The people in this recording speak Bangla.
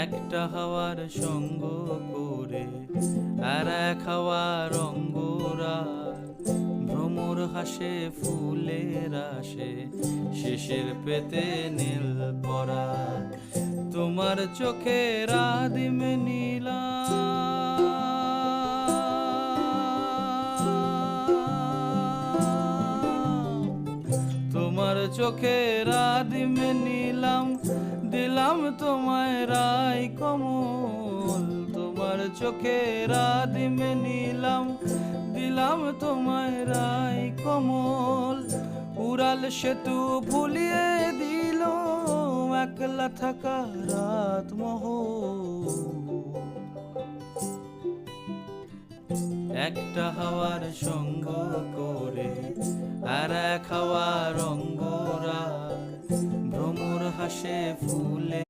একটা হাওয়ার সঙ্গ করে আর এক হাওয়ার অঙ্গরা ভ্রমর হাসে ফুলের আসে শেষের পেতে নীল পরা তোমার চোখের আদিম নীলা তোমার চোখের আদিম নিলাম দিলাম তোমায় রায় কমল তোমার চোখের আদিম নিলাম দিলাম তোমায় রায় কমল উড়াল সেতু ভুলিয়ে দিল একলা থাকা রাত মহল একটা হাওয়ার সঙ্গ করে আর এক হাওয়ার অঙ্গরা ভ্রমর হাসে ফুলে